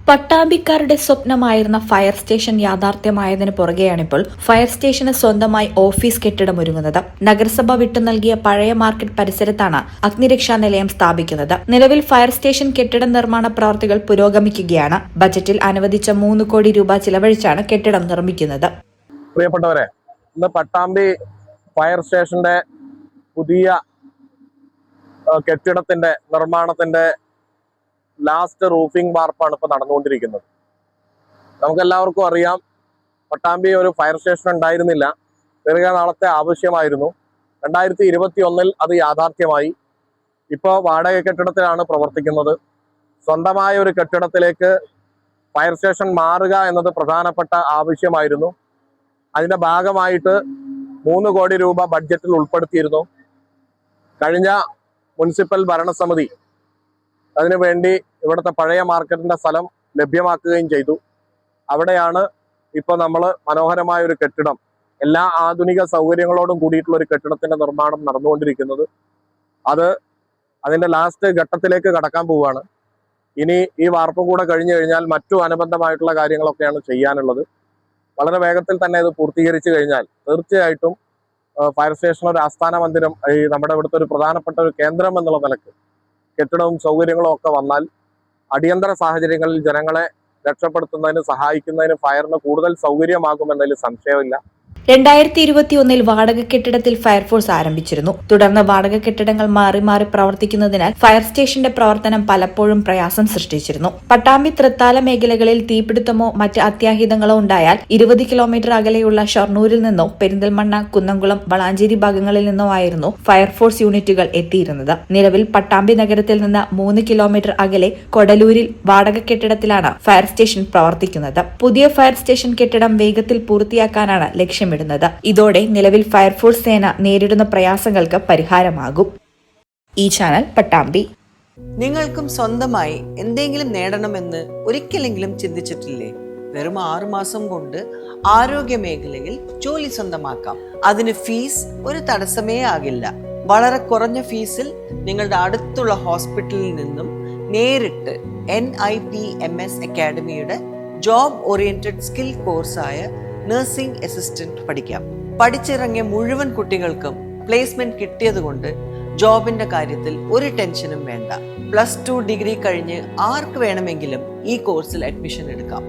പട്ടാമ്പിക്കാരുടെ സ്വപ്നമായിരുന്ന fire station യാഥാർത്ഥ്യമായതിനു പുറകെയാണിപ്പോൾ fire സ്റ്റേഷന് സ്വന്തമായി office കെട്ടിടം ഒരുങ്ങുന്നത്. നഗരസഭ വിട്ടു നൽകിയ പഴയ മാർക്കറ്റ് പരിസരത്താണ് അഗ്നിരക്ഷാ നിലയം സ്ഥാപിക്കുന്നത്. നിലവിൽ ഫയർ സ്റ്റേഷൻ കെട്ടിട നിർമ്മാണ പ്രവൃത്തികൾ പുരോഗമിക്കുകയാണ്. ബജറ്റിൽ അനുവദിച്ച 3 കോടി രൂപ ചിലവഴിച്ചാണ് കെട്ടിടം നിർമ്മിക്കുന്നത്. പ്രിയപ്പെട്ടവരെ, ഇന്ന് പട്ടാമ്പി ഫയർ സ്റ്റേഷന്റെ പുതിയ കെട്ടിടത്തിന്റെ നിർമ്മാണത്തിന്റെ ലാസ്റ്റ് റൂഫിംഗ് വാർപ്പാണ് ഇപ്പോൾ നടന്നുകൊണ്ടിരിക്കുന്നത്. നമുക്കെല്ലാവർക്കും അറിയാം, പട്ടാമ്പി ഒരു ഫയർ സ്റ്റേഷൻ ഉണ്ടായിരുന്നില്ല, ദീർഘനാളത്തെ ആവശ്യമായിരുന്നു. 2021 അത് യാഥാർത്ഥ്യമായി. ഇപ്പോൾ വാടക കെട്ടിടത്തിലാണ് പ്രവർത്തിക്കുന്നത്. സ്വന്തമായ ഒരു കെട്ടിടത്തിലേക്ക് ഫയർ സ്റ്റേഷൻ മാറുക എന്നത് പ്രധാനപ്പെട്ട ആവശ്യമായിരുന്നു. അതിൻ്റെ ഭാഗമായിട്ട് 3 കോടി രൂപ ബഡ്ജറ്റിൽ ഉൾപ്പെടുത്തിയിരുന്നു. കഴിഞ്ഞ മുനിസിപ്പൽ ഭരണസമിതി അതിനുവേണ്ടി ഇവിടുത്തെ പഴയ മാർക്കറ്റിന്റെ സ്ഥലം ലഭ്യമാക്കുകയും ചെയ്തു. അവിടെയാണ് ഇപ്പോൾ നമ്മൾ മനോഹരമായ ഒരു കെട്ടിടം, എല്ലാ ആധുനിക സൗകര്യങ്ങളോടും കൂടിയിട്ടുള്ള ഒരു കെട്ടിടത്തിന്റെ നിർമ്മാണം നടന്നുകൊണ്ടിരിക്കുന്നത്. അതിന്റെ ലാസ്റ്റ് ഘട്ടത്തിലേക്ക് കടക്കാൻ പോവുകയാണ്. ഇനി ഈ വാർപ്പ് കൂടെ കഴിഞ്ഞു കഴിഞ്ഞാൽ മറ്റു അനുബന്ധമായിട്ടുള്ള കാര്യങ്ങളൊക്കെയാണ് ചെയ്യാനുള്ളത്. വളരെ വേഗത്തിൽ തന്നെ ഇത് പൂർത്തീകരിച്ചു കഴിഞ്ഞാൽ തീർച്ചയായിട്ടും ഫയർ സ്റ്റേഷൻ ഒരു ആസ്ഥാന മന്ദിരം, നമ്മുടെ ഇവിടുത്തെ ഒരു പ്രധാനപ്പെട്ട ഒരു കേന്ദ്രം എന്നുള്ള നിലക്ക് കെട്ടിടവും സൗകര്യങ്ങളും ഒക്കെ വന്നാൽ അടിയന്തര സാഹചര്യങ്ങളിൽ ജനങ്ങളെ രക്ഷപ്പെടുത്തുന്നതിന് സഹായിക്കുന്നതിന് ഫയറിന് കൂടുതൽ സൗകര്യമാകുമെന്നതിൽ സംശയമില്ല. 2021 വാടക കെട്ടിടത്തിൽ ഫയർഫോഴ്സ് ആരംഭിച്ചിരുന്നു. തുടർന്ന് വാടക കെട്ടിടങ്ങൾ മാറി മാറി പ്രവർത്തിക്കുന്നതിനാൽ ഫയർ സ്റ്റേഷന്റെ പ്രവർത്തനം പലപ്പോഴും പ്രയാസം സൃഷ്ടിച്ചിരുന്നു. പട്ടാമ്പി തൃത്താല മേഖലകളിൽ തീപിടുത്തമോ മറ്റ് അത്യാഹിതങ്ങളോ ഉണ്ടായാൽ 20 കിലോമീറ്റർ അകലെയുള്ള ഷൊർണൂരിൽ നിന്നോ പെരിന്തൽമണ്ണ, കുന്നംകുളം, വളാഞ്ചേരി ഭാഗങ്ങളിൽ നിന്നോ ആയിരുന്നു ഫയർഫോഴ്സ് യൂണിറ്റുകൾ എത്തിയിരുന്നത്. നിലവിൽ പട്ടാമ്പി നഗരത്തിൽ നിന്ന് 3 കിലോമീറ്റർ അകലെ കൊടലൂരിൽ വാടക കെട്ടിടത്തിലാണ് ഫയർ സ്റ്റേഷൻ പ്രവർത്തിക്കുന്നത്. പുതിയ ഫയർ സ്റ്റേഷൻ കെട്ടിടം വേഗത്തിൽ പൂർത്തിയാക്കാനാണ് ലക്ഷ്യം. ഇതോടെ നിലവിൽ ഫയർഫോഴ്സ് സേന നേരിടുന്ന പ്രയാസങ്ങൾക്ക് പരിഹാരമാകും. ഈ ചാനൽ പട്ടാമ്പി. നിങ്ങൾക്കും സ്വന്തമായി എന്തെങ്കിലും നേടണമെന്ന് ഒരിക്കലെങ്കിലും ചിന്തിച്ചിട്ടില്ലേ? വെറും 6 മാസം കൊണ്ട് ആരോഗ്യ മേഖലയിൽ ജോലി സ്വന്തമാക്കാം. അതിന് ഫീസ് ഒരു തടസ്സമേ ആകില്ല. വളരെ കുറഞ്ഞ ഫീസിൽ നിങ്ങളുടെ അടുത്തുള്ള ഹോസ്പിറ്റലിൽ നിന്നും നേരിട്ട് NIPMS അക്കാഡമിയുടെ ജോബ് ഓറിയന്റഡ് സ്കിൽ കോഴ്സായ നഴ്സിംഗ് അസിസ്റ്റന്റ് പഠിക്കാം. പഠിച്ചിറങ്ങിയ മുഴുവൻ കുട്ടികൾക്കും പ്ലേസ്മെന്റ് കിട്ടിയതുകൊണ്ട് ജോബിന്റെ കാര്യത്തിൽ ഒരു ടെൻഷനും വേണ്ട. +2 ഡിഗ്രി കഴിഞ്ഞ് ആർക്ക് വേണമെങ്കിലും ഈ കോഴ്സിൽ അഡ്മിഷൻ എടുക്കാം.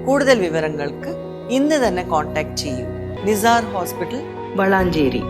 കൂടുതൽ വിവരങ്ങൾക്ക് ഇന്ന് തന്നെ കോൺടാക്ട് ചെയ്യൂ. നിസാർ ഹോസ്പിറ്റൽ, വളാഞ്ചേരി.